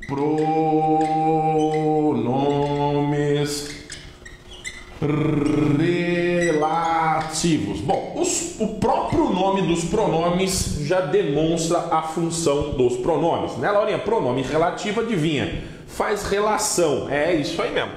pronomes relativos. Bom, o próprio nome dos pronomes já demonstra a função dos pronomes, né, Laurinha? Pronome relativo, adivinha? Faz relação, é isso aí mesmo.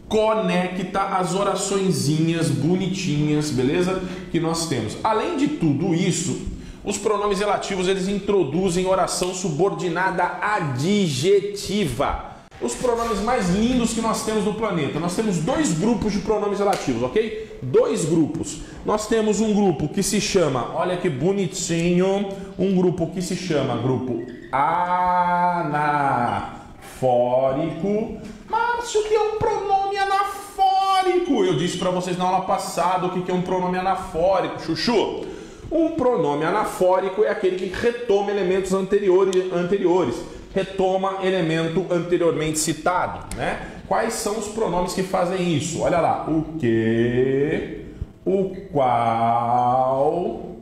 Conecta as oraçõezinhas bonitinhas, beleza? Que nós temos. Além de tudo isso, os pronomes relativos, eles introduzem oração subordinada adjetiva. Os pronomes mais lindos que nós temos no planeta. Nós temos dois grupos de pronomes relativos, ok? Dois grupos. Nós temos um grupo que se chama, olha que bonitinho, um grupo que se chama grupo anafórico. Márcio, o que é um pronome anafórico? Eu disse para vocês na aula passada o que é um pronome anafórico, chuchu. Um pronome anafórico é aquele que retoma elementos anteriores. Retoma elemento anteriormente citado, né? Quais são os pronomes que fazem isso? Olha lá, o que, o qual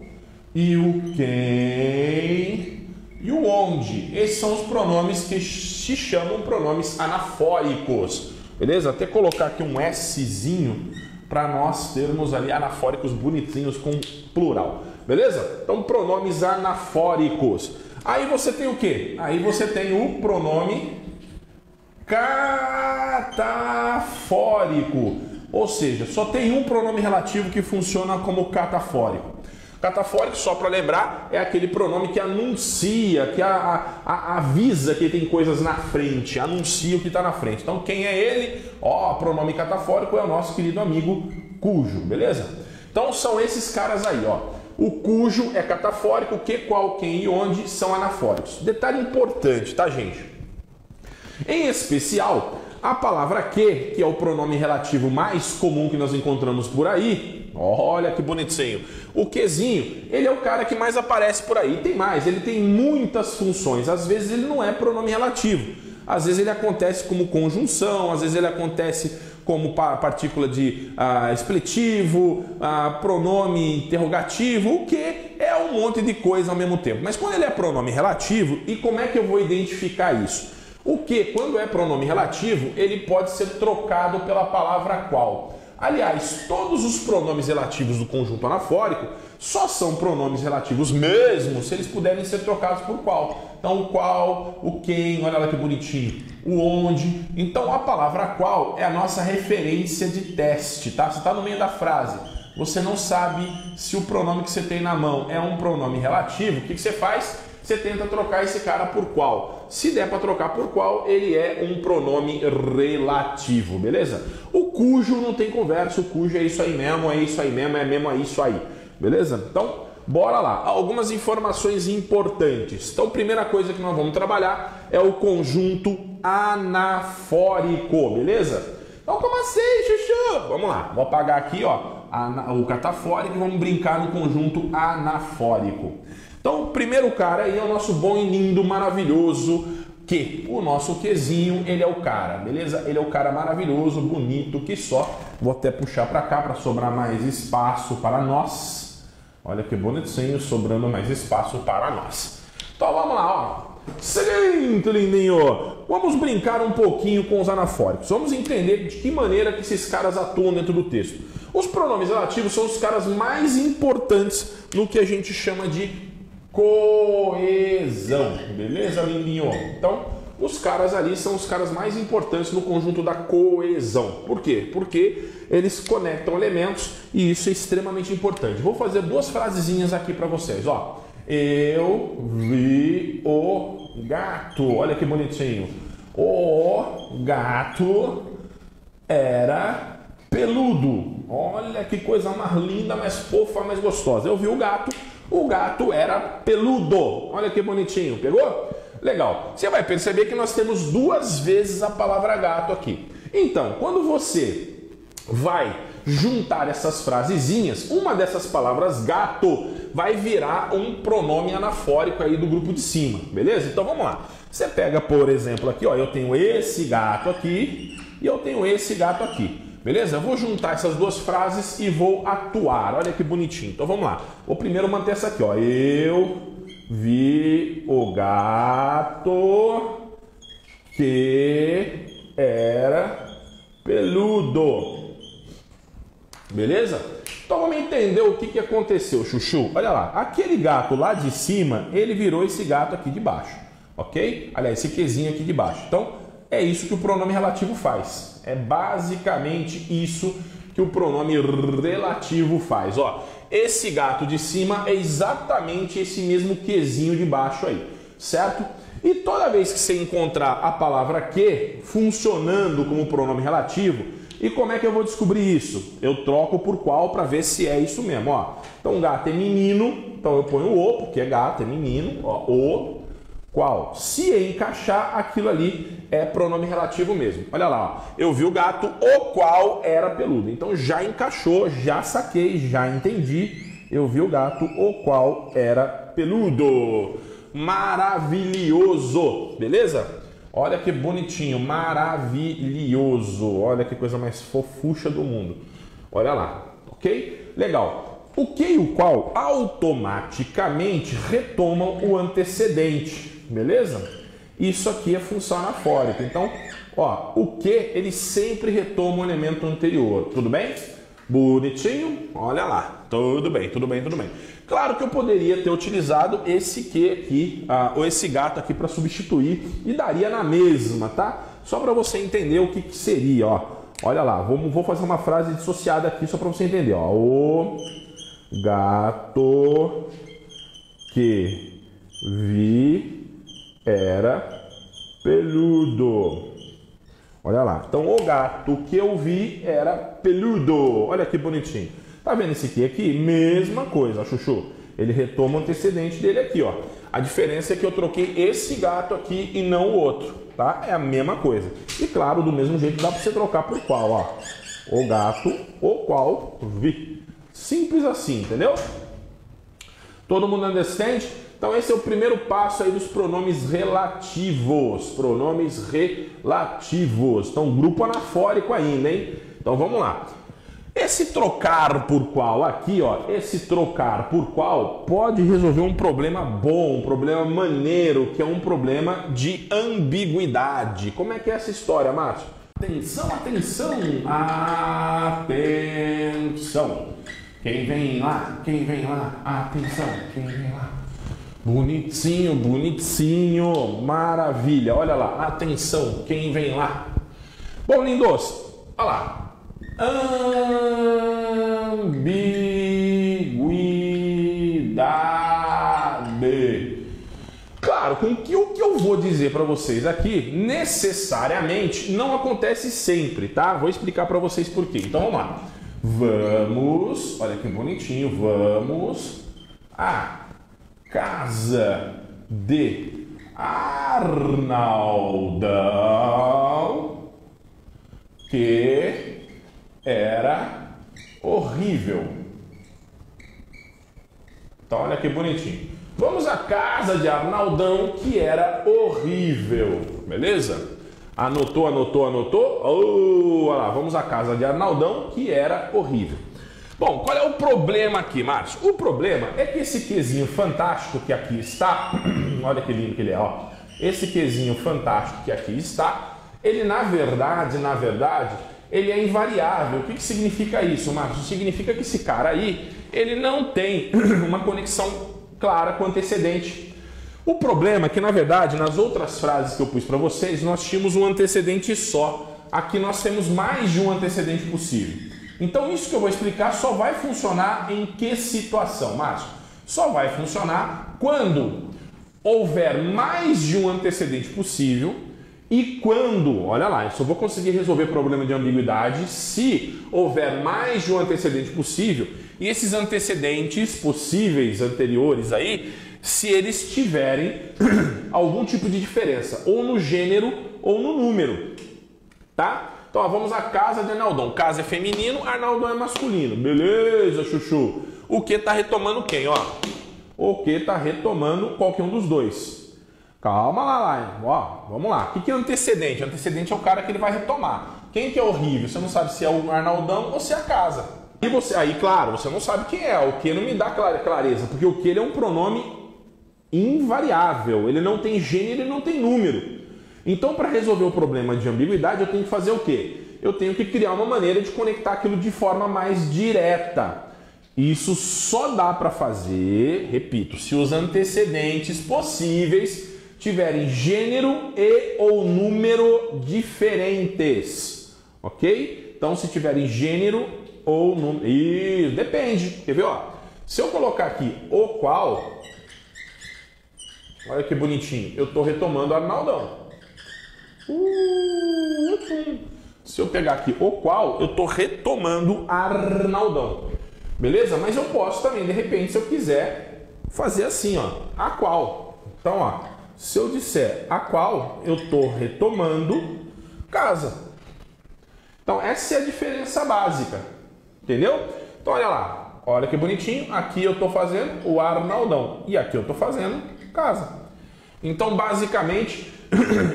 e o quem e o onde. Esses são os pronomes que se chamam pronomes anafóricos, beleza? Até colocar aqui um Szinho para nós termos ali anafóricos bonitinhos com plural, beleza? Então, pronomes anafóricos. Aí você tem o quê? Aí você tem o pronome catafórico. Ou seja, só tem um pronome relativo que funciona como catafórico. Catafórico, só para lembrar, é aquele pronome que anuncia, que avisa que tem coisas na frente, anuncia o que está na frente. Então, quem é ele? Ó, pronome catafórico é o nosso querido amigo cujo, beleza? Então, são esses caras aí, ó. O cujo é catafórico, o que, qual, quem e onde são anafóricos. Detalhe importante, tá, gente? Em especial, a palavra que é o pronome relativo mais comum que nós encontramos por aí, olha que bonitinho. O quezinho, ele é o cara que mais aparece por aí. Tem mais, ele tem muitas funções. Às vezes ele não é pronome relativo. Às vezes ele acontece como conjunção, às vezes ele acontece como partícula de expletivo, pronome interrogativo, o que é um monte de coisa ao mesmo tempo. Mas quando ele é pronome relativo, e como é que eu vou identificar isso? O que, quando é pronome relativo, ele pode ser trocado pela palavra qual. Aliás, todos os pronomes relativos do conjunto anafórico só são pronomes relativos mesmo se eles puderem ser trocados por qual. Então, o qual, o quem, olha lá que bonitinho, o onde. Então, a palavra qual é a nossa referência de teste, tá? Você está no meio da frase, você não sabe se o pronome que você tem na mão é um pronome relativo, o que você faz? Você tenta trocar esse cara por qual. Se der para trocar por qual, ele é um pronome relativo, beleza? O cujo não tem conversa, o cujo é isso aí mesmo, é isso aí mesmo, é mesmo isso aí, beleza? Então, bora lá. Algumas informações importantes. Então, primeira coisa que nós vamos trabalhar é o conjunto anafórico, beleza? Então, como assim, chuchu? Vamos lá, vou apagar aqui, ó, o catafórico e vamos brincar no conjunto anafórico. Então, o primeiro cara aí é o nosso bom e lindo, maravilhoso que. O nosso quezinho, ele é o cara, beleza? Ele é o cara maravilhoso, bonito, que só. Vou até puxar para cá para sobrar mais espaço para nós. Olha que bonitinho, sobrando mais espaço para nós. Então, vamos lá, ó. Seguinte, lindinho. Vamos brincar um pouquinho com os anafóricos. Vamos entender de que maneira que esses caras atuam dentro do texto. Os pronomes relativos são os caras mais importantes no que a gente chama de coesão, beleza, lindinho? Então, os caras ali são os caras mais importantes no conjunto da coesão. Por quê? Porque eles conectam elementos e isso é extremamente importante. Vou fazer duas frasezinhas aqui para vocês, ó. Eu vi o gato. Olha que bonitinho. O gato era peludo. Olha que coisa mais linda, mais fofa, mais gostosa. Eu vi o gato era peludo. Olha que bonitinho. Pegou? Legal. Você vai perceber que nós temos duas vezes a palavra gato aqui. Então, quando você vai juntar essas frasezinhas, uma dessas palavras gato vai virar um pronome anafórico aí do grupo de cima, beleza? Então vamos lá. Você pega, por exemplo, aqui, ó, eu tenho esse gato aqui e eu tenho esse gato aqui, beleza? Eu vou juntar essas duas frases e vou atuar. Olha que bonitinho. Então vamos lá. Vou primeiro manter essa aqui, ó. Eu vi o gato que era peludo. Beleza? Então vamos entender o que aconteceu, Chuchu. Olha lá, aquele gato lá de cima, ele virou esse gato aqui de baixo, ok? Aliás, esse quezinho aqui de baixo. Então, é isso que o pronome relativo faz. É basicamente isso que o pronome relativo faz. Ó, esse gato de cima é exatamente esse mesmo quezinho de baixo aí, certo? E toda vez que você encontrar a palavra que funcionando como pronome relativo, e como é que eu vou descobrir isso? Eu troco por qual para ver se é isso mesmo. Ó. Então, gato é menino, então eu ponho o, porque é gato, é menino, ó, o, qual. Se encaixar, aquilo ali é pronome relativo mesmo. Olha lá, ó. Eu vi o gato, o qual era peludo. Então, já encaixou, já saquei, já entendi. Eu vi o gato, o qual era peludo. Maravilhoso, beleza? Olha que bonitinho, maravilhoso. Olha que coisa mais fofucha do mundo. Olha lá, ok? Legal. O que e o qual automaticamente retomam o antecedente, beleza? Isso aqui é função anafórica. Então, ó, o que ele sempre retoma o elemento anterior. Tudo bem? Bonitinho? Olha lá. Tudo bem, tudo bem, tudo bem. Claro que eu poderia ter utilizado esse que aqui, ou esse gato aqui para substituir e daria na mesma, tá? Só para você entender o que seria, ó. Olha lá, vou fazer uma frase dissociada aqui só para você entender, ó. O gato que vi era peludo. Olha lá. Então, o gato que eu vi era peludo. Olha que bonitinho. Tá vendo esse aqui? Mesma coisa, ó, Chuchu. Ele retoma o antecedente dele aqui, ó. A diferença é que eu troquei esse gato aqui e não o outro, tá? É a mesma coisa. E claro, do mesmo jeito dá para você trocar por qual, ó. O gato, o qual vi. Simples assim, entendeu? Todo mundo understand? Então esse é o primeiro passo aí dos pronomes relativos. Pronomes relativos. Então grupo anafórico ainda, hein? Então vamos lá. Esse trocar por qual aqui, ó, esse trocar por qual pode resolver um problema bom, um problema maneiro, que é um problema de ambiguidade. Como é que é essa história, Márcio? Atenção, atenção, atenção. Quem vem lá? Quem vem lá? Atenção, quem vem lá? Bonitinho, bonitinho, maravilha. Olha lá, atenção, quem vem lá? Bom, lindos, olha lá. Ambiguidade. Claro, com que o que eu vou dizer para vocês aqui necessariamente não acontece sempre, tá? Vou explicar para vocês por quê. Então vamos lá. Vamos, olha que bonitinho, vamos à casa de Arnaldão, que era horrível. Então olha que bonitinho. Vamos à casa de Arnaldão, que era horrível. Beleza? Anotou, anotou, anotou? Oh, olha lá, vamos à casa de Arnaldão, que era horrível. Bom, qual é o problema aqui, Márcio? O problema é que esse quezinho fantástico que aqui está, olha que lindo que ele é, ó. Esse quezinho fantástico que aqui está, ele na verdade, ele é invariável. O que significa isso, Márcio? Significa que esse cara aí, ele não tem uma conexão clara com o antecedente. O problema é que, na verdade, nas outras frases que eu pus para vocês, nós tínhamos um antecedente só. Aqui nós temos mais de um antecedente possível. Então, isso que eu vou explicar só vai funcionar em que situação, Márcio? Só vai funcionar quando houver mais de um antecedente possível e quando, olha lá, eu só vou conseguir resolver problema de ambiguidade se houver mais de um antecedente possível e esses antecedentes possíveis anteriores aí, se eles tiverem algum tipo de diferença, ou no gênero ou no número, tá? Então, ó, vamos à casa de Arnaldão. Casa é feminino, Arnaldão é masculino. Beleza, Chuchu. O que está retomando quem, ó? O que está retomando qualquer um dos dois. Calma lá. Ó, vamos lá. O que é antecedente? O antecedente é o cara que ele vai retomar. Quem que é horrível? Você não sabe se é o Arnaldão ou se é a casa. E você, aí, claro, você não sabe quem é. O que não me dá clareza, porque o que ele é um pronome invariável. Ele não tem gênero e não tem número. Então, para resolver o problema de ambiguidade, eu tenho que fazer o quê? Eu tenho que criar uma maneira de conectar aquilo de forma mais direta. Isso só dá para fazer, repito, se os antecedentes possíveis tiverem gênero e ou número diferentes, ok? Então, se tiverem gênero ou número... Isso, depende. Quer ver, ó? Se eu colocar aqui o qual... Olha que bonitinho. Eu estou retomando Arnaldão. Se eu pegar aqui o qual, eu estou retomando Arnaldão. Beleza? Mas eu posso também, de repente, se eu quiser, fazer assim, ó. A qual. Então, ó. Se eu disser a qual, eu estou retomando casa. Então, essa é a diferença básica. Entendeu? Então, olha lá. Olha que bonitinho. Aqui eu estou fazendo o Arnaldão. E aqui eu estou fazendo casa. Então, basicamente,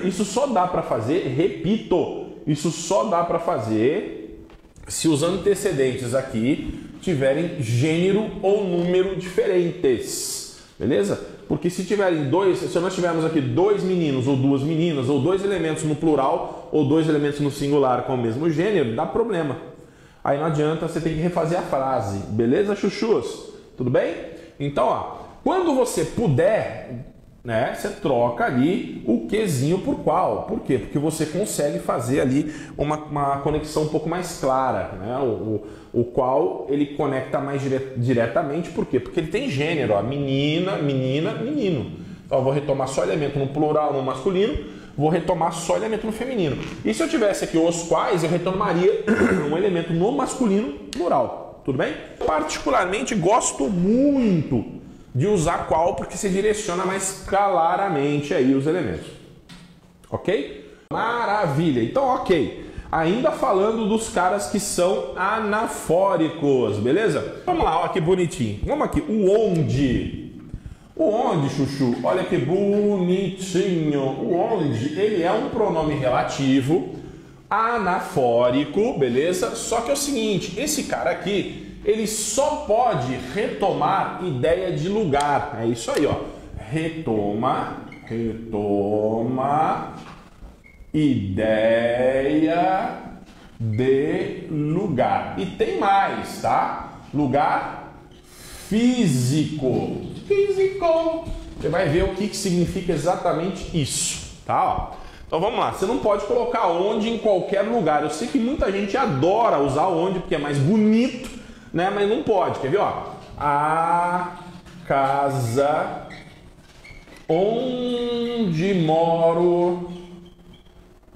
isso só dá para fazer, repito, isso só dá para fazer se os antecedentes aqui tiverem gênero ou número diferentes. Beleza? Porque se tiverem se nós tivermos aqui dois meninos ou duas meninas, ou dois elementos no plural, ou dois elementos no singular com o mesmo gênero, dá problema. Aí não adianta, você tem que refazer a frase. Beleza, chuchus? Tudo bem? Então, ó, quando você puder, né, você troca ali o quezinho por qual. Por quê? Porque você consegue fazer ali uma conexão um pouco mais clara. Né? O qual ele conecta mais diretamente. Por quê? Porque ele tem gênero. Ó, menina, menina, menino. Então eu vou retomar só elemento no plural, no masculino. Vou retomar só elemento no feminino. E se eu tivesse aqui os quais, eu retomaria um elemento no masculino plural. Tudo bem? Particularmente gosto muito de usar qual, porque se direciona mais claramente aí os elementos. Ok? Maravilha. Então, ok. Ainda falando dos caras que são anafóricos, beleza? Vamos lá, olha que bonitinho. Vamos aqui, o onde. O onde, chuchu, olha que bonitinho. O onde, ele é um pronome relativo anafórico, beleza? Só que é o seguinte, esse cara aqui, ele só pode retomar ideia de lugar. É isso aí, ó. Retoma ideia de lugar. E tem mais, tá? Lugar físico. Físico. Você vai ver o que significa exatamente isso, tá? Ó. Então vamos lá. Você não pode colocar onde em qualquer lugar. Eu sei que muita gente adora usar onde porque é mais bonito, né? Mas não pode. Quer ver, ó? A casa onde moro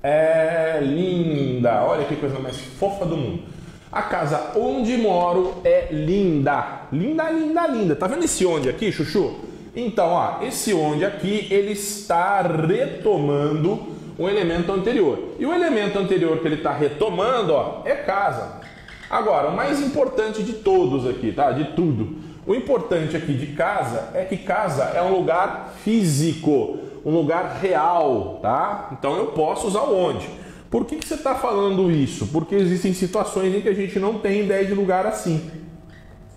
é linda. Olha que coisa mais fofa do mundo. A casa onde moro é linda. Linda, linda, linda. Tá vendo esse onde aqui, chuchu? Então, ó, esse onde aqui, ele está retomando o elemento anterior. E o elemento anterior que ele está retomando, ó, é casa. Agora, o mais importante de todos aqui, tá? De tudo. O importante aqui de casa é que casa é um lugar físico, um lugar real, tá? Então eu posso usar o onde. Por que você está falando isso? Porque existem situações em que a gente não tem ideia de lugar assim.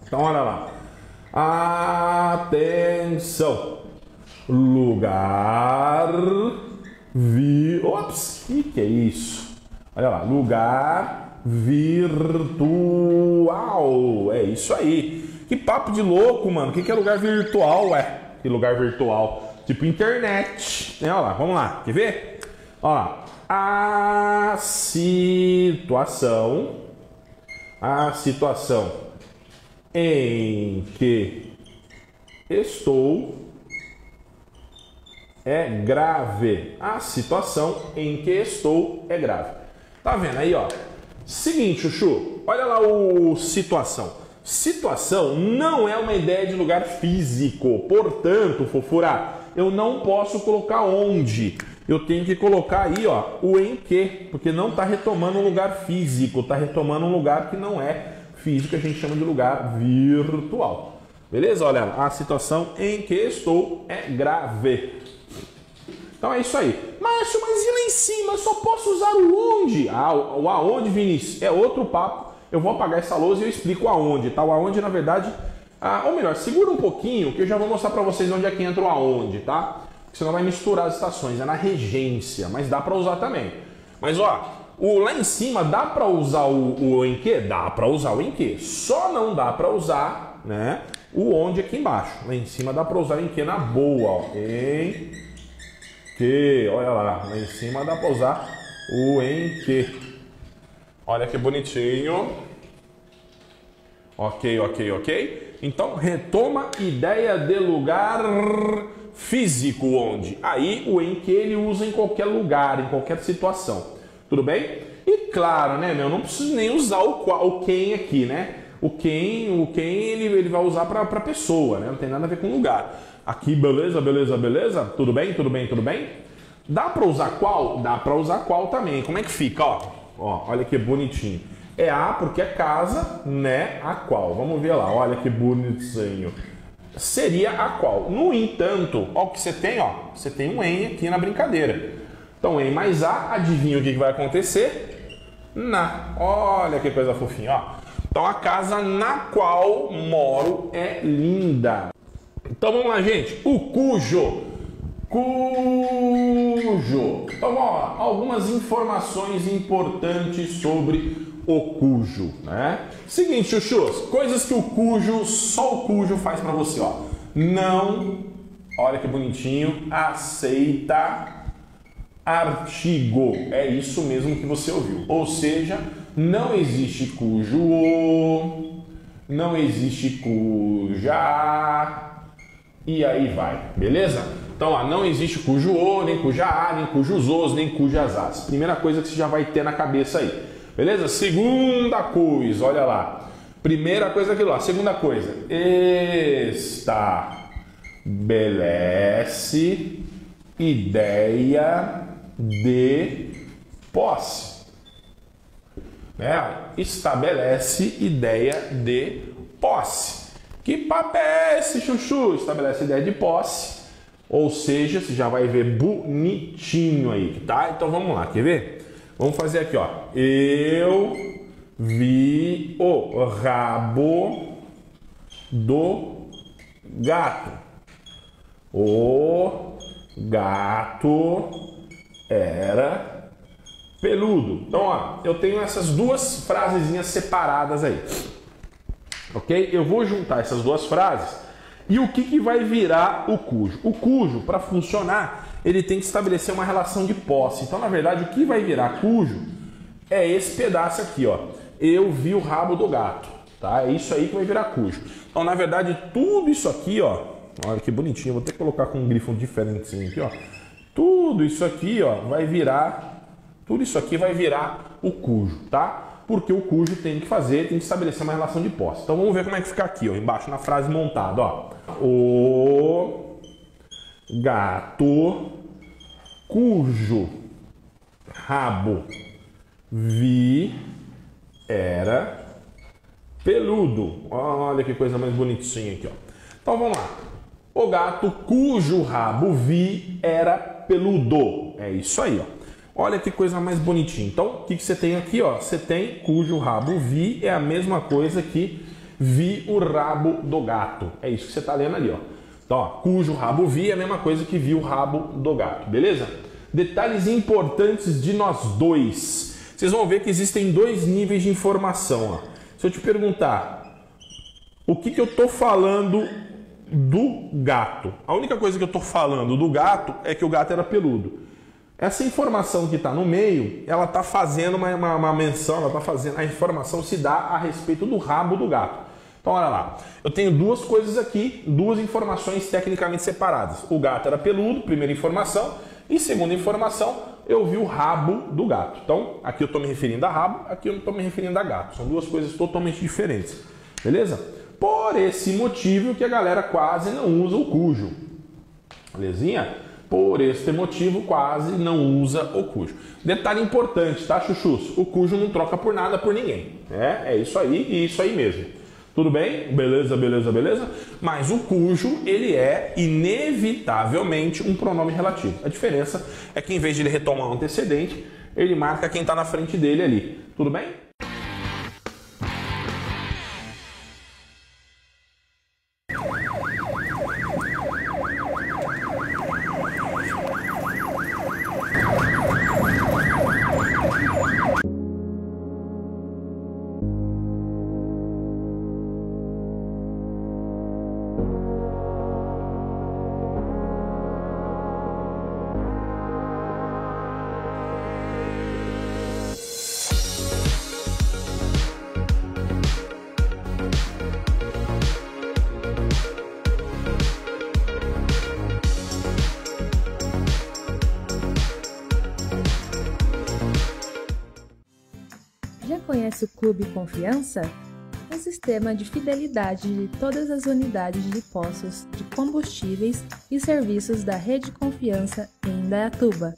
Então olha lá. Atenção. Lugar Ops, que é isso? Olha lá. Lugar virtual. É isso aí. Que papo de louco, mano. O que é lugar virtual, ué? Que lugar virtual? Tipo internet. Olha lá, vamos lá. Quer ver? Olha lá. A situação em que estou é grave. A situação em que estou é grave. Tá vendo aí, ó? Seguinte, chuchu, olha lá o situação. Situação não é uma ideia de lugar físico. Portanto, fofura, eu não posso colocar onde. Eu tenho que colocar aí, ó, o em que, porque não está retomando um lugar físico, está retomando um lugar que não é físico, a gente chama de lugar virtual. Beleza? Olha, a situação em que estou é grave. Então é isso aí. Márcio, mas e lá em cima? Eu só posso usar o onde? Ah, o aonde, Vinícius, é outro papo. Eu vou apagar essa lousa e eu explico o aonde, tá? O aonde, na verdade, ou melhor, segura um pouquinho que eu já vou mostrar para vocês onde é que entra o aonde, tá? porque senão vai misturar as estações, é na regência, mas dá para usar também. Mas ó, lá em cima dá para usar o em que? Dá para usar o em que, só não dá para usar, né, o onde aqui embaixo. Lá em cima dá para usar o em que na boa, ó. Em que, olha lá em cima dá para usar o em que. Olha que bonitinho. Ok, ok, ok. Então, retoma ideia de lugar físico, onde? Aí, o em que ele usa em qualquer lugar, em qualquer situação. Tudo bem? E claro, né, meu, não preciso nem usar o quem aqui, né? O quem ele vai usar para pessoa, né? Não tem nada a ver com lugar. Aqui, beleza, beleza, beleza? Tudo bem, tudo bem, tudo bem? Dá para usar qual? Dá para usar qual também. Como é que fica, ó? Ó, olha que bonitinho. É a porque é casa, né? A qual. Vamos ver lá, olha que bonitinho. Seria a qual. No entanto, ó o que você tem, ó. Você tem um em aqui na brincadeira. Então, em mais a, adivinha o que vai acontecer? Na. Olha que coisa fofinha, ó. Então, a casa na qual moro é linda. Então, vamos lá, gente. O cujo. Cujo. Então, ó, algumas informações importantes sobre o cujo, né? Seguinte, chuchus, coisas que o cujo, só o cujo faz para você, ó. Não, olha que bonitinho, aceita artigo. É isso mesmo que você ouviu. Ou seja, não existe cujo o, não existe cuja, e aí vai, beleza? Então, ó, não existe cujo o, nem cuja a, nem cujos os, nem cujas as. Primeira coisa que você já vai ter na cabeça aí. Beleza? Segunda coisa, olha lá. Primeira coisa aqui lá. Segunda coisa. Estabelece ideia de posse. Né? Estabelece ideia de posse. Que papo é esse, chuchu? Estabelece ideia de posse. Ou seja, você já vai ver bonitinho aí, tá? Então vamos lá, quer ver? Vamos fazer aqui, ó. Eu vi o rabo do gato. O gato era peludo. Então, ó, eu tenho essas duas frasezinhas separadas aí. Ok? Eu vou juntar essas duas frases e o que vai virar o cujo? O cujo, para funcionar, ele tem que estabelecer uma relação de posse. Então, na verdade, o que vai virar cujo é esse pedaço aqui, ó. Eu vi o rabo do gato, tá? É isso aí que vai virar cujo. Então, na verdade, tudo isso aqui, ó, olha que bonitinho, vou ter que colocar com um grifo diferentezinho aqui, ó. Tudo isso aqui, ó, vai virar, tudo isso aqui vai virar o cujo, tá? Porque o cujo tem que estabelecer uma relação de posse. Então, vamos ver como é que fica aqui, ó, embaixo na frase montada, ó. O gato cujo rabo vi era peludo. Olha que coisa mais bonitinha aqui, ó. Então vamos lá. O gato cujo rabo vi era peludo. É isso aí, ó. Olha que coisa mais bonitinha. Então, o que você tem aqui, ó? Você tem cujo rabo vi é a mesma coisa que vi o rabo do gato. É isso que você está lendo ali, ó. Então, ó, cujo rabo vi é a mesma coisa que vi o rabo do gato, beleza? Detalhes importantes de nós dois. Vocês vão ver que existem dois níveis de informação, ó. Se eu te perguntar o que eu estou falando do gato, a única coisa que eu estou falando do gato é que o gato era peludo. Essa informação que está no meio, ela está fazendo uma menção, ela está fazendo, a informação se dá a respeito do rabo do gato. Então, olha lá, eu tenho duas coisas aqui, duas informações tecnicamente separadas. O gato era peludo, primeira informação, e segunda informação, eu vi o rabo do gato. Então, aqui eu estou me referindo a rabo, aqui eu não estou me referindo a gato. São duas coisas totalmente diferentes, beleza? Por esse motivo que a galera quase não usa o cujo, belezinha? Por este motivo, quase não usa o cujo. Detalhe importante, tá, chuchus? O cujo não troca por nada por ninguém. É isso aí e isso aí mesmo. Tudo bem? Beleza, beleza, beleza? Mas o cujo, ele é inevitavelmente um pronome relativo. A diferença é que em vez de ele retomar um antecedente, ele marca quem está na frente dele ali. Tudo bem? conhece o Clube Confiança? Um sistema de fidelidade de todas as unidades de postos de combustíveis e serviços da Rede Confiança em Indaiatuba.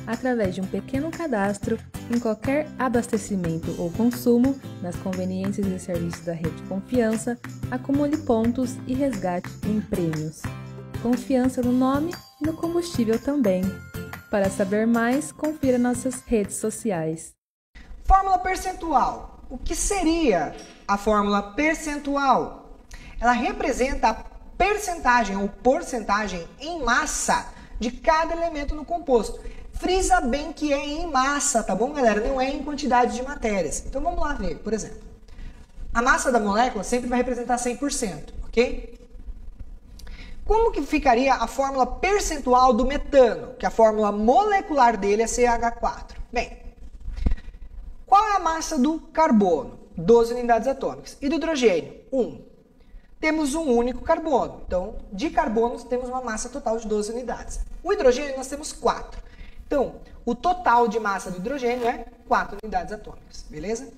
Através de um pequeno cadastro em qualquer abastecimento ou consumo nas conveniências e serviços da Rede Confiança, acumule pontos e resgate em prêmios. Confiança no nome e no combustível também. Para saber mais, confira nossas redes sociais. Fórmula percentual. O que seria a fórmula percentual? Ela representa a percentagem ou porcentagem em massa de cada elemento no composto. Frisa bem que é em massa, tá bom, galera? Não é em quantidade de matérias. Então vamos lá ver, por exemplo. A massa da molécula sempre vai representar 100%, ok? Como que ficaria a fórmula percentual do metano? Que a fórmula molecular dele é CH4. Bem, qual é a massa do carbono? 12 unidades atômicas. E do hidrogênio? 1. Temos um único carbono. Então, de carbonos, temos uma massa total de 12 unidades. O hidrogênio, nós temos 4. Então, o total de massa do hidrogênio é 4 unidades atômicas. Beleza?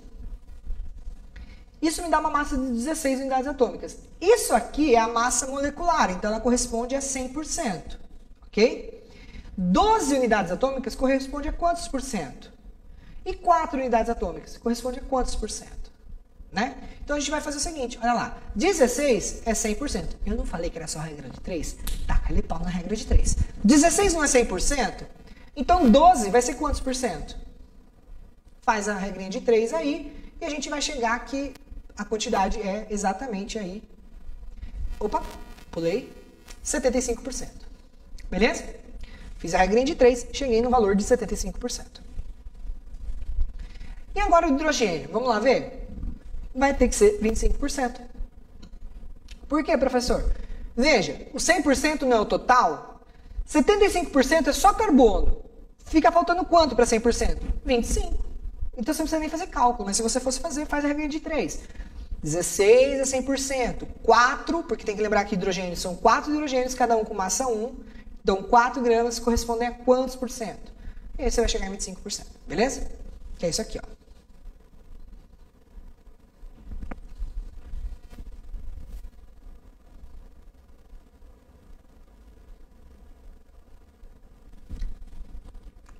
Isso me dá uma massa de 16 unidades atômicas. Isso aqui é a massa molecular, então ela corresponde a 100%. Ok? 12 unidades atômicas corresponde a quantos por cento? E 4 unidades atômicas corresponde a quantos por cento? Né? Então a gente vai fazer o seguinte, olha lá. 16 é 100%. Eu não falei que era só a regra de 3? Taca-lhe pau na regra de 3. 16 não é 100%? Então 12 vai ser quantos por cento? Faz a regrinha de 3 aí e a gente vai chegar que a quantidade é exatamente aí. Opa, pulei. 75%. Beleza? Fiz a regrinha de 3, cheguei no valor de 75%. E agora o hidrogênio, vamos lá ver? Vai ter que ser 25%. Por quê, professor? Veja, o 100% não é o total, 75% é só carbono. Fica faltando quanto para 100%? 25%. Então você não precisa nem fazer cálculo, mas se você fosse fazer, faz a regra de 3. 16 é 100%. 4, porque tem que lembrar que hidrogênios são 4 hidrogênios, cada um com massa 1. Então 4 gramas correspondem a quantos por cento? E aí você vai chegar em 25%. Beleza? Que é isso aqui, ó.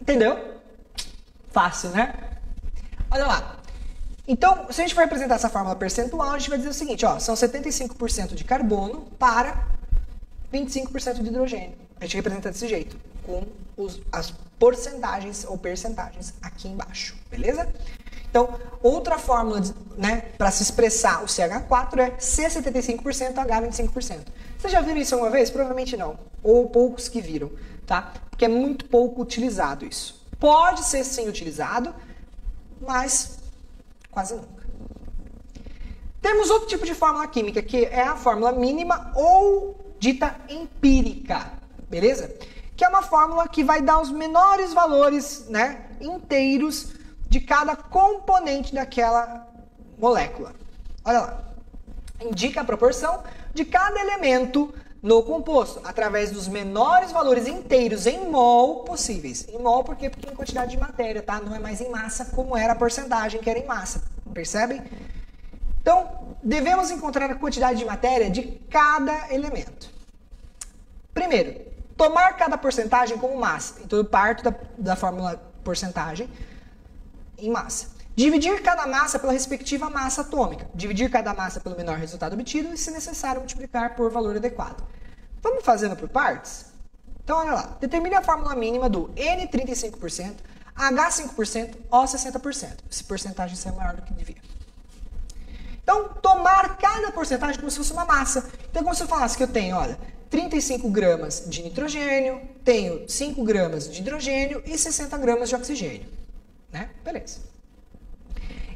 Entendeu? Fácil, né? Olha lá. Então, se a gente for representar essa fórmula percentual, a gente vai dizer o seguinte, ó, são 75% de carbono para 25% de hidrogênio. A gente representa desse jeito, com as porcentagens ou percentagens aqui embaixo, beleza? Então, outra fórmula, né, para se expressar o CH4 é C75%, H25%. Vocês já viram isso alguma vez? Provavelmente não. Ou poucos que viram, tá? Porque é muito pouco utilizado isso. Pode ser sim utilizado, mas quase nunca. Temos outro tipo de fórmula química, que é a fórmula mínima ou dita empírica, beleza? Que é uma fórmula que vai dar os menores valores, né, inteiros de cada componente daquela molécula. Olha lá. Indica a proporção de cada elemento no composto, através dos menores valores inteiros em mol possíveis. Em mol porque em quantidade de matéria, tá? Não é mais em massa como era a porcentagem que era em massa. Percebem? Então, devemos encontrar a quantidade de matéria de cada elemento. Primeiro, tomar cada porcentagem como massa. Então, eu parto da fórmula porcentagem em massa. Dividir cada massa pela respectiva massa atômica. Dividir cada massa pelo menor resultado obtido e, se necessário, multiplicar por valor adequado. Vamos fazendo por partes? Então, olha lá. Determine a fórmula mínima do N 35%, H 5%, O 60%. Se porcentagem é maior do que devia. Então, tomar cada porcentagem como se fosse uma massa. Então, como se eu falasse que eu tenho, olha, 35 gramas de nitrogênio, tenho 5 gramas de hidrogênio e 60 gramas de oxigênio. Né? Beleza.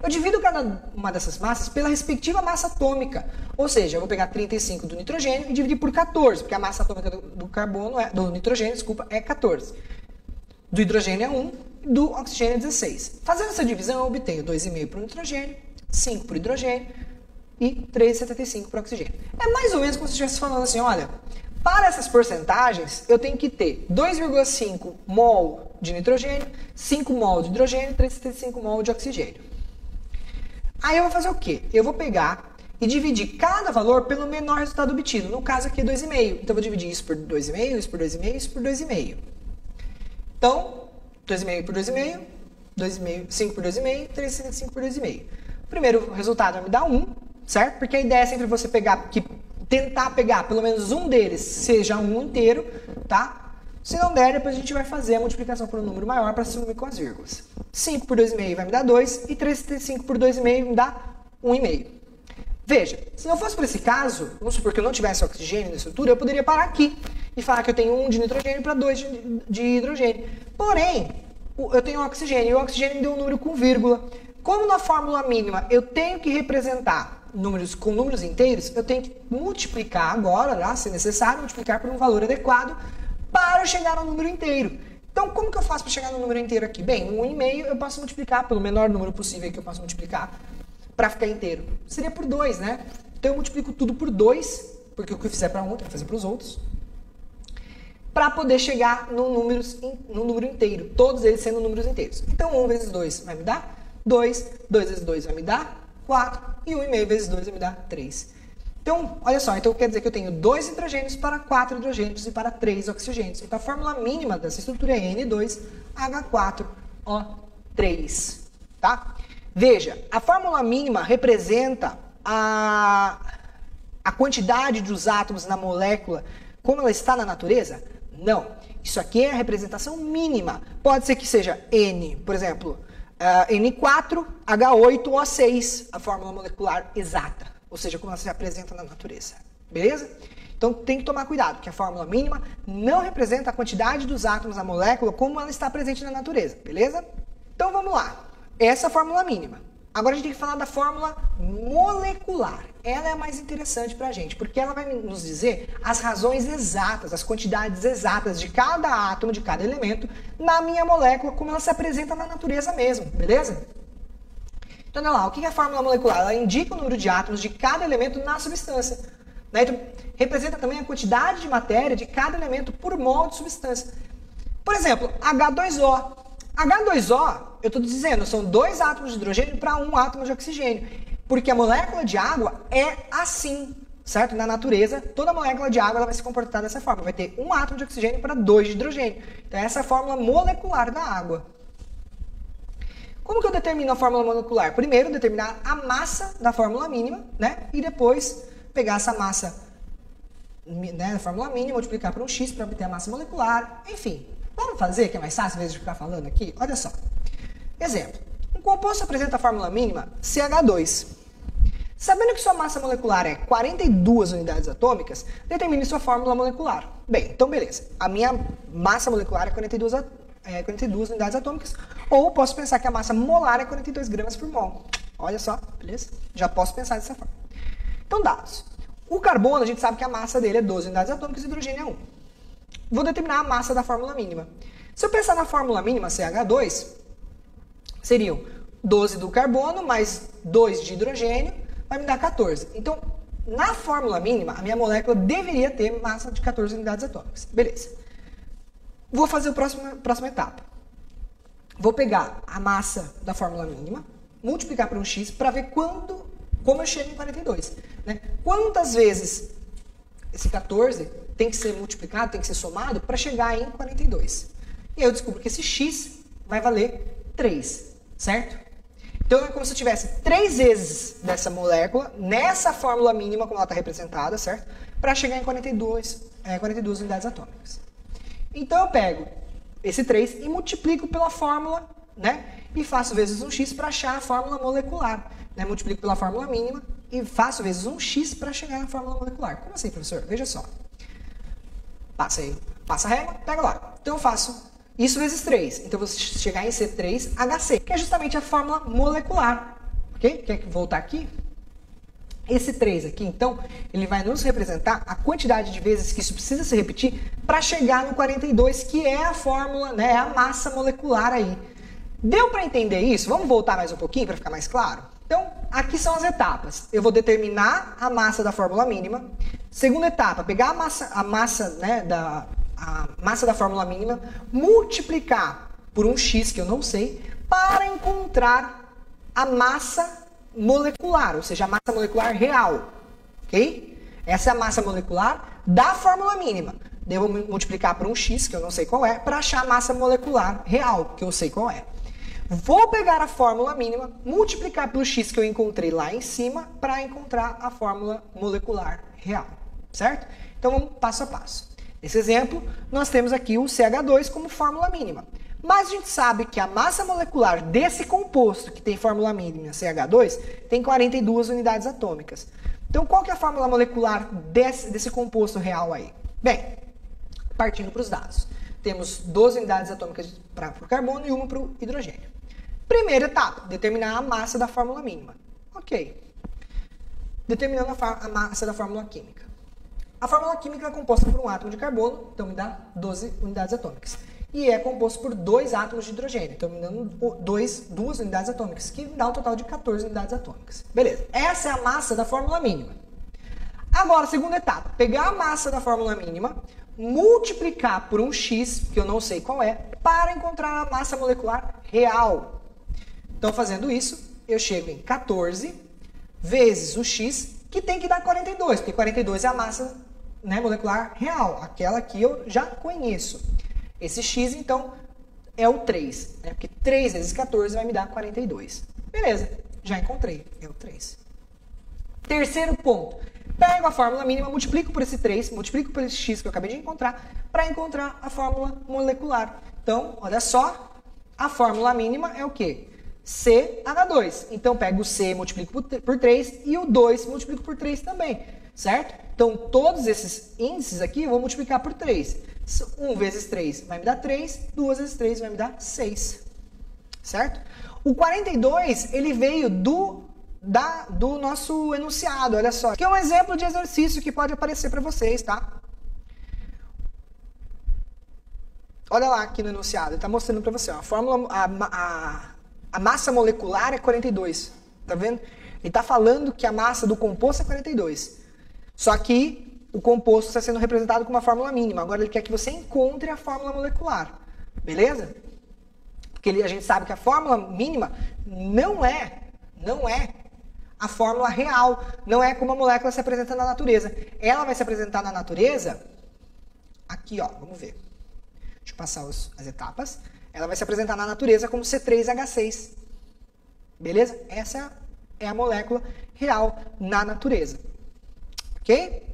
Eu divido cada uma dessas massas pela respectiva massa atômica. Ou seja, eu vou pegar 35 do nitrogênio e dividir por 14, porque a massa atômica do carbono do nitrogênio, desculpa, é 14. Do hidrogênio é 1, do oxigênio é 16. Fazendo essa divisão, eu obtenho 2,5 para o nitrogênio, 5 para o hidrogênio e 3,75 para o oxigênio. É mais ou menos como se estivesse falando assim, olha, para essas porcentagens, eu tenho que ter 2,5 mol de nitrogênio, 5 mol de hidrogênio e 3,75 mol de oxigênio. Aí eu vou fazer o quê? Eu vou pegar e dividir cada valor pelo menor resultado obtido. No caso aqui é 2,5. Então eu vou dividir isso por 2,5, isso por 2,5, isso por 2,5. Então, 2,5 por 2,5, 2,5, 5 por 2,5, 3,5 por 2,5. O primeiro resultado vai me dar 1, certo? Porque a ideia é sempre você tentar pegar pelo menos um deles, seja um inteiro, tá? Se não der, depois a gente vai fazer a multiplicação por um número maior para sumir com as vírgulas. 5 por 2,5 vai me dar 2 e 3,5 por 2,5 me dá 1,5. Veja, se não fosse por esse caso, vamos supor que eu não tivesse oxigênio na estrutura, eu poderia parar aqui e falar que eu tenho 1 de nitrogênio para 2 de hidrogênio. Porém, eu tenho oxigênio e o oxigênio me deu um número com vírgula. Como na fórmula mínima eu tenho que representar números com números inteiros, eu tenho que multiplicar agora, né, se necessário, multiplicar por um valor adequado para chegar ao número inteiro. Então, como que eu faço para chegar no número inteiro aqui? Bem, 1,5 eu posso multiplicar pelo menor número possível que eu posso multiplicar para ficar inteiro. Seria por 2, né? Então, eu multiplico tudo por 2, porque o que eu fizer para um, eu tenho que fazer para os outros, para poder chegar no número inteiro, todos eles sendo números inteiros. Então, 1 vezes 2 vai me dar 2, 2 vezes 2 vai me dar 4, e 1,5 vezes 2 vai me dar 3. Então, olha só, então quer dizer que eu tenho 2 hidrogênios para 4 hidrogênios e para 3 oxigênios. Então, a fórmula mínima dessa estrutura é N2H4O3, tá? Veja, a fórmula mínima representa a quantidade dos átomos na molécula como ela está na natureza? Não. Isso aqui é a representação mínima. Pode ser que seja N, por exemplo, N4H8O6, a fórmula molecular exata. Ou seja, como ela se apresenta na natureza. Beleza? Então tem que tomar cuidado, que a fórmula mínima não representa a quantidade dos átomos na molécula como ela está presente na natureza. Beleza? Então vamos lá. Essa é a fórmula mínima. Agora a gente tem que falar da fórmula molecular. Ela é a mais interessante para a gente, porque ela vai nos dizer as razões exatas, as quantidades exatas de cada átomo, de cada elemento na minha molécula, como ela se apresenta na natureza mesmo. Beleza? Então, olha lá, o que é a fórmula molecular? Ela indica o número de átomos de cada elemento na substância. Né? Então, representa também a quantidade de matéria de cada elemento por mol de substância. Por exemplo, H2O. H2O, eu estou dizendo, são 2 átomos de hidrogênio para 1 átomo de oxigênio. Porque a molécula de água é assim, certo? Na natureza, toda molécula de água ela vai se comportar dessa forma. Vai ter 1 átomo de oxigênio para 2 de hidrogênio. Então, essa é a fórmula molecular da água. Como que eu determino a fórmula molecular? Primeiro, determinar a massa da fórmula mínima, né? E depois pegar essa massa, né, da fórmula mínima, multiplicar por um x para obter a massa molecular. Enfim, vamos fazer, que é mais fácil, em vez de ficar falando aqui? Olha só. Exemplo. Um composto apresenta a fórmula mínima CH2. Sabendo que sua massa molecular é 42 unidades atômicas, determine sua fórmula molecular. Bem, então beleza. A minha massa molecular é 42 unidades atômicas, ou posso pensar que a massa molar é 42 gramas por mol. Olha só, beleza? Já posso pensar dessa forma. Então, dados. O carbono, a gente sabe que a massa dele é 12 unidades atômicas e o hidrogênio é 1. Vou determinar a massa da fórmula mínima. Se eu pensar na fórmula mínima CH2, seriam 12 do carbono mais 2 de hidrogênio, vai me dar 14. Então, na fórmula mínima, a minha molécula deveria ter massa de 14 unidades atômicas. Beleza. Vou fazer a próxima etapa. Vou pegar a massa da fórmula mínima, multiplicar por um x para ver como eu chego em 42. Né? Quantas vezes esse 14 tem que ser multiplicado, tem que ser somado para chegar em 42. E aí eu descubro que esse x vai valer 3, certo? Então é como se eu tivesse 3 vezes dessa molécula nessa fórmula mínima, como ela está representada, certo? Para chegar em 42 unidades atômicas. Então eu pego esse 3 e multiplico pela fórmula, né? E faço vezes um x para achar a fórmula molecular. Né? Multiplico pela fórmula mínima e faço vezes um x para chegar na fórmula molecular. Como assim, professor? Veja só. Passa a régua, pega lá. Então eu faço isso vezes 3. Então eu vou chegar em C3HC, que é justamente a fórmula molecular. Ok? Quer voltar aqui? Esse 3 aqui, então, ele vai nos representar a quantidade de vezes que isso precisa se repetir para chegar no 42, que é a fórmula, né, é a massa molecular aí. Deu para entender isso? Vamos voltar mais um pouquinho para ficar mais claro? Então, aqui são as etapas. Eu vou determinar a massa da fórmula mínima. Segunda etapa, pegar a massa da fórmula mínima, multiplicar por um x que eu não sei, para encontrar a massa molecular, ou seja, a massa molecular real, ok? Essa é a massa molecular da fórmula mínima. Devo multiplicar por um x, que eu não sei qual é, para achar a massa molecular real, que eu sei qual é. Vou pegar a fórmula mínima, multiplicar pelo x que eu encontrei lá em cima, para encontrar a fórmula molecular real, certo? Então vamos passo a passo. Nesse exemplo, nós temos aqui o CH2 como fórmula mínima. Mas a gente sabe que a massa molecular desse composto, que tem fórmula mínima CH2, tem 42 unidades atômicas. Então, qual que é a fórmula molecular desse composto real aí? Bem, partindo para os dados. Temos 12 unidades atômicas para o carbono e uma para o hidrogênio. Primeira etapa, determinar a massa da fórmula mínima. Ok. Determinando a massa da fórmula química. A fórmula química é composta por um átomo de carbono, então me dá 12 unidades atômicas. E é composto por 2 átomos de hidrogênio, então me dando 2 unidades atômicas, que dá um total de 14 unidades atômicas. Beleza, essa é a massa da fórmula mínima. Agora, segunda etapa, pegar a massa da fórmula mínima, multiplicar por um x, que eu não sei qual é, para encontrar a massa molecular real. Então, fazendo isso, eu chego em 14 vezes o x, que tem que dar 42, porque 42 é a massa, né, molecular real, aquela que eu já conheço. Esse x, então, é o 3, né? Porque 3 vezes 14 vai me dar 42. Beleza, já encontrei, é o 3. Terceiro ponto, pego a fórmula mínima, multiplico por esse 3, multiplico por esse x que eu acabei de encontrar, para encontrar a fórmula molecular. Então, olha só, a fórmula mínima é o quê? CH2. Então, pego o C, multiplico por 3 e o 2 multiplico por 3 também, certo? Então, todos esses índices aqui eu vou multiplicar por 3. 1 vezes 3 vai me dar 3, 2 vezes 3 vai me dar 6, certo? O 42, ele veio do nosso enunciado, olha só. Aqui é um exemplo de exercício que pode aparecer para vocês, tá? Olha lá aqui no enunciado, ele está mostrando para você, ó, a fórmula, a massa molecular é 42, tá vendo? Ele está falando que a massa do composto é 42, só que o composto está sendo representado com uma fórmula mínima. Agora ele quer que você encontre a fórmula molecular. Beleza? Porque a gente sabe que a fórmula mínima não é a fórmula real. Não é como a molécula se apresenta na natureza. Ela vai se apresentar na natureza aqui, ó. Vamos ver. Deixa eu passar as etapas. Ela vai se apresentar na natureza como C3H6. Beleza? Essa é a molécula real na natureza. Ok?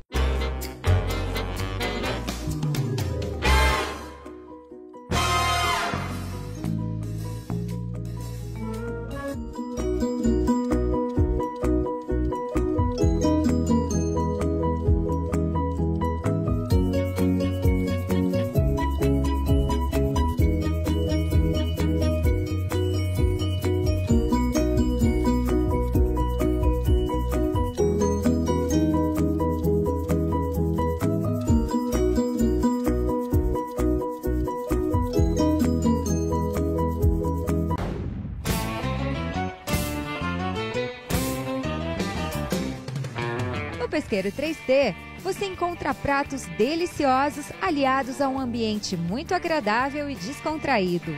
No Pesqueiro 3T, você encontra pratos deliciosos aliados a um ambiente muito agradável e descontraído.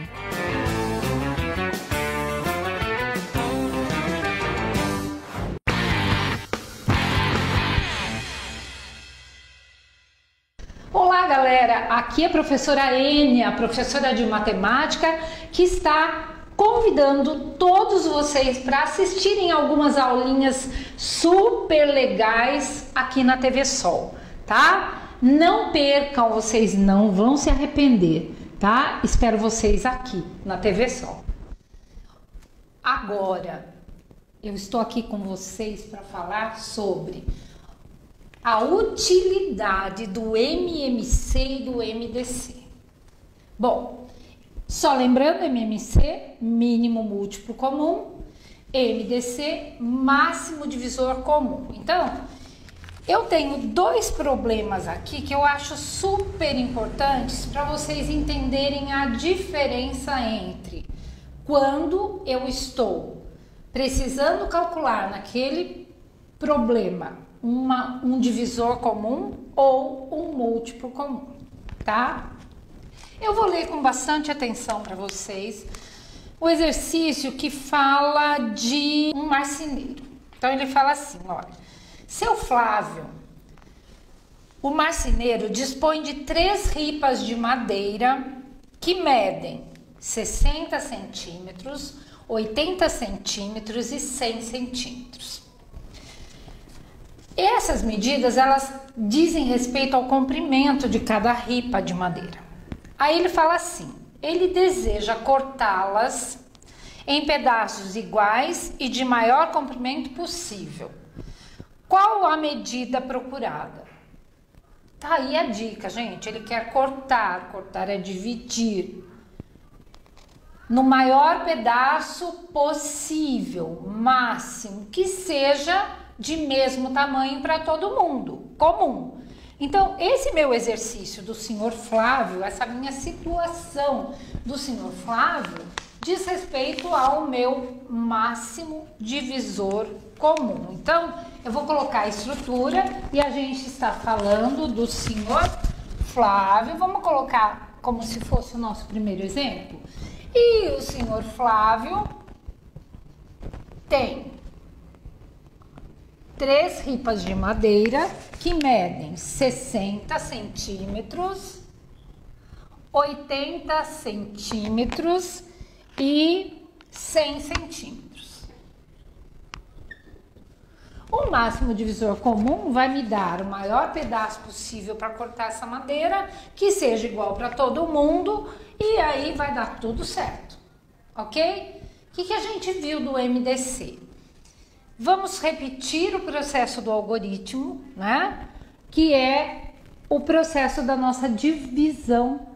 Olá, galera! Aqui é a professora Enia, professora de matemática, que está convidando todos vocês para assistirem algumas aulinhas super legais aqui na TV Sol, tá? Não percam, vocês não vão se arrepender, tá? Espero vocês aqui na TV Sol. Agora, eu estou aqui com vocês para falar sobre a utilidade do MMC e do MDC. Bom, só lembrando, MMC, mínimo múltiplo comum, MDC, máximo divisor comum. Então, eu tenho dois problemas aqui que eu acho super importantes para vocês entenderem a diferença entre quando eu estou precisando calcular naquele problema um divisor comum ou um múltiplo comum, tá? Eu vou ler com bastante atenção para vocês, o exercício que fala de um marceneiro. Então ele fala assim, olha, seu Flávio, o marceneiro dispõe de 3 ripas de madeira que medem 60 centímetros, 80 centímetros e 100 centímetros. Essas medidas, elas dizem respeito ao comprimento de cada ripa de madeira. Aí ele fala assim, ele deseja cortá-las em pedaços iguais e de maior comprimento possível. Qual a medida procurada? Tá aí a dica, gente. Ele quer cortar, cortar é dividir no maior pedaço possível, máximo, que seja de mesmo tamanho para todo mundo, comum. Então, esse meu exercício do senhor Flávio, essa minha situação do senhor Flávio, diz respeito ao meu máximo divisor comum. Então, eu vou colocar a estrutura e a gente está falando do senhor Flávio. Vamos colocar como se fosse o nosso primeiro exemplo. E o senhor Flávio tem 3 ripas de madeira que medem 60 centímetros, 80 centímetros e 100 centímetros. O máximo divisor comum vai me dar o maior pedaço possível para cortar essa madeira, que seja igual para todo mundo, e aí vai dar tudo certo, ok? O que a gente viu do MDC? Vamos repetir o processo do algoritmo, né? Que é o processo da nossa divisão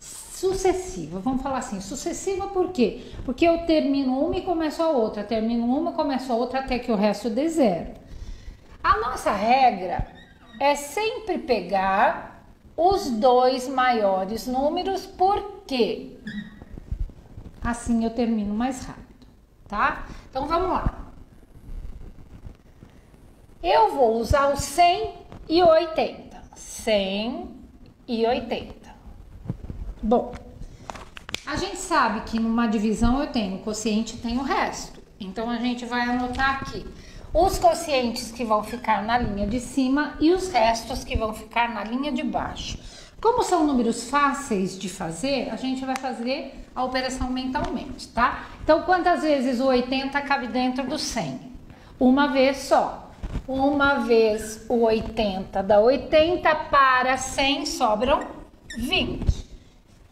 sucessiva. Vamos falar assim, sucessiva por quê? Porque eu termino uma e começo a outra, termino uma, começo a outra até que o resto dê 0. A nossa regra é sempre pegar os 2 maiores números, porque assim eu termino mais rápido. Tá? Então vamos lá. Eu vou usar o 100 e 80. 100 e 80. Bom, a gente sabe que numa divisão eu tenho o quociente e tenho o resto. Então a gente vai anotar aqui os quocientes que vão ficar na linha de cima e os restos que vão ficar na linha de baixo. Como são números fáceis de fazer, a gente vai fazer a operação mentalmente, tá? Então, quantas vezes o 80 cabe dentro do 100? Uma vez só. Uma vez o 80 dá 80 para 100, sobram 20.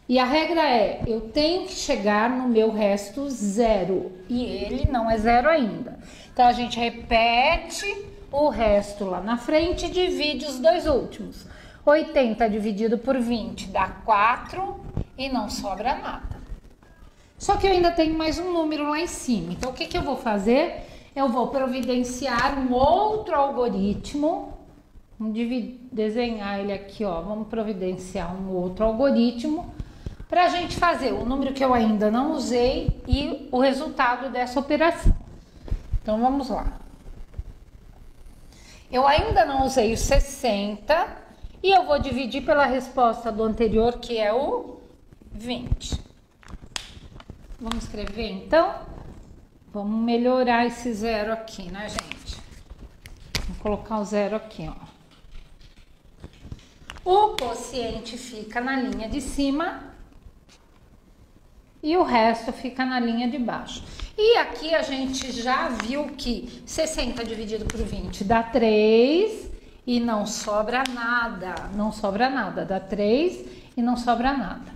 E a regra é, eu tenho que chegar no meu resto 0. E ele não é 0 ainda. Então, a gente repete o resto lá na frente e divide os 2 últimos. 80 dividido por 20 dá 4 e não sobra nada. Só que eu ainda tenho mais um número lá em cima. Então, o que eu vou fazer? Eu vou providenciar um outro algoritmo. Vamos desenhar ele aqui, ó. Vamos providenciar um outro algoritmo para a gente fazer o número que eu ainda não usei e o resultado dessa operação. Então, vamos lá. Eu ainda não usei o 60 e eu vou dividir pela resposta do anterior, que é o 20. Vamos escrever, então? Vamos melhorar esse 0 aqui, né, gente? Vou colocar o 0 aqui, ó. O quociente fica na linha de cima e o resto fica na linha de baixo. E aqui a gente já viu que 60 dividido por 20 dá 3 e não sobra nada. Não sobra nada, dá 3 e não sobra nada.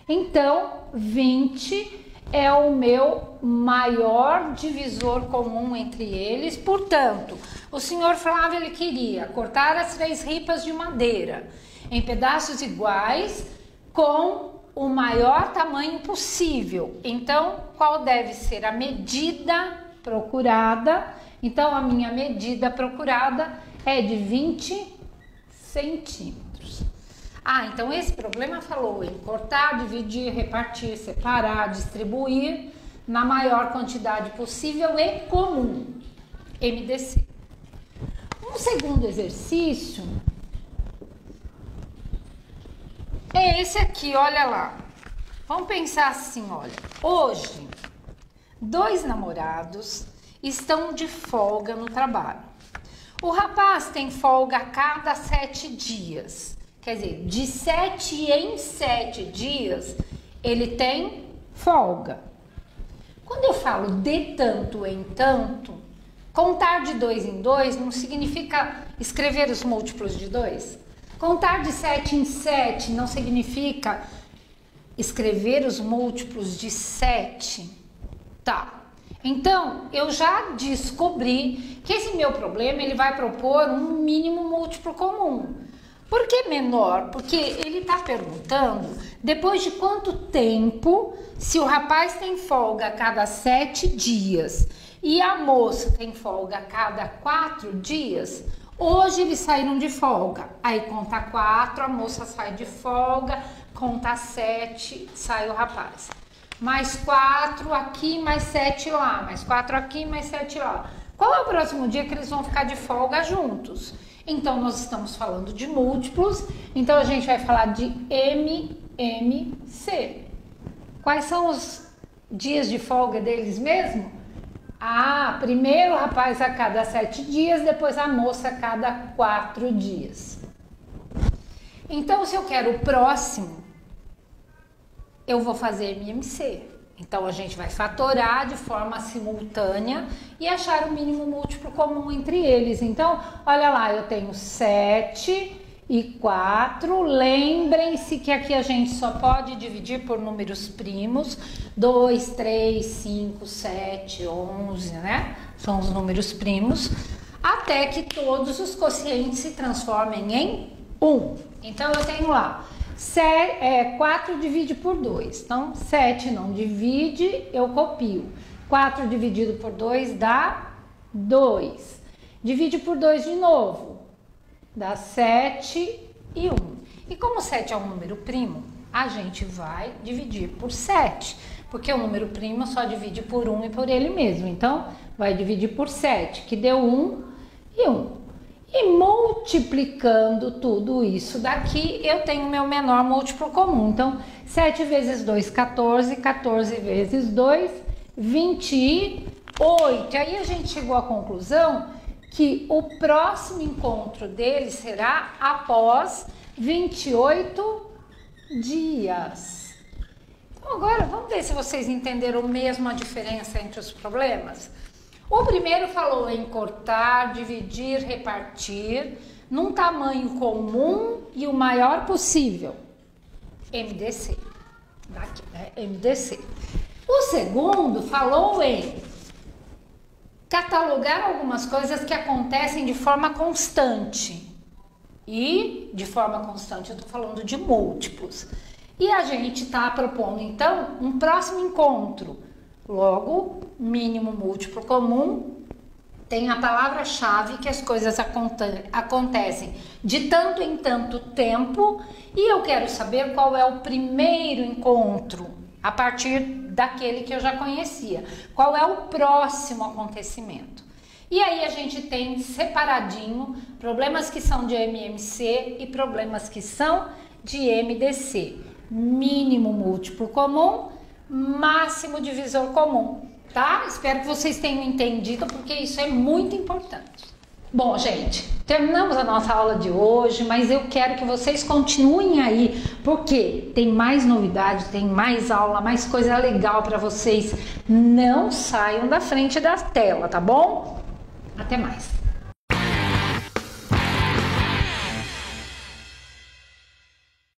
Então, 20 é o meu maior divisor comum entre eles. Portanto, o senhor Flávio, ele queria cortar as 3 ripas de madeira em pedaços iguais com o maior tamanho possível. Então, qual deve ser a medida procurada? Então, a minha medida procurada é de 20 centímetros. Ah, então esse problema falou em cortar, dividir, repartir, separar, distribuir na maior quantidade possível e comum, MDC. Um segundo exercício é esse aqui, olha lá. Vamos pensar assim, olha. Hoje, 2 namorados estão de folga no trabalho. O rapaz tem folga a cada 7 dias. Quer dizer, de 7 em 7 dias, ele tem folga. Quando eu falo de tanto em tanto, contar de 2 em 2 não significa escrever os múltiplos de 2. Contar de 7 em 7 não significa escrever os múltiplos de 7. Tá. Então, eu já descobri que esse meu problema ele vai propor um mínimo múltiplo comum. Por que menor? Porque ele está perguntando depois de quanto tempo, se o rapaz tem folga a cada 7 dias e a moça tem folga a cada 4 dias, hoje eles saíram de folga. Aí conta 4, a moça sai de folga, conta 7, sai o rapaz. Mais 4 aqui, mais 7 lá, mais 4 aqui, mais 7 lá. Qual é o próximo dia que eles vão ficar de folga juntos? Então, nós estamos falando de múltiplos, então a gente vai falar de MMC. Quais são os dias de folga deles mesmo? Ah, primeiro o rapaz a cada 7 dias, depois a moça a cada 4 dias. Então, se eu quero o próximo, eu vou fazer MMC. Então, a gente vai fatorar de forma simultânea e achar o mínimo múltiplo comum entre eles. Então, olha lá, eu tenho 7 e 4. Lembrem-se que aqui a gente só pode dividir por números primos. 2, 3, 5, 7, 11, né? São os números primos. Até que todos os quocientes se transformem em 1. Então, eu tenho lá 4 divide por 2, então 7 não divide, eu copio. 4 dividido por 2 dá 2. Divide por 2 de novo, dá 7 e 1. E como 7 é um número primo, a gente vai dividir por 7, porque o número primo só divide por 1 e por ele mesmo. Então, vai dividir por 7, que deu 1 e 1. E multiplicando tudo isso daqui, eu tenho meu menor múltiplo comum. Então, 7 vezes 2, 14. 14 vezes 2, 28. Aí a gente chegou à conclusão que o próximo encontro deles será após 28 dias. Então, agora, vamos ver se vocês entenderam mesmo a diferença entre os problemas. O primeiro falou em cortar, dividir, repartir num tamanho comum e o maior possível. MDC. Daqui, né? MDC. O segundo falou em catalogar algumas coisas que acontecem de forma constante. E de forma constante eu estou falando de múltiplos. E a gente está propondo então um próximo encontro. Logo, mínimo múltiplo comum tem a palavra-chave que as coisas acontecem de tanto em tanto tempo e eu quero saber qual é o primeiro encontro a partir daquele que eu já conhecia. Qual é o próximo acontecimento? E aí a gente tem separadinho problemas que são de MMC e problemas que são de MDC. Mínimo múltiplo comum, máximo divisor comum, tá? Espero que vocês tenham entendido, porque isso é muito importante. Bom, gente, terminamos a nossa aula de hoje, mas eu quero que vocês continuem aí, porque tem mais novidade, tem mais aula, mais coisa legal para vocês. Não saiam da frente da tela, tá bom? Até mais!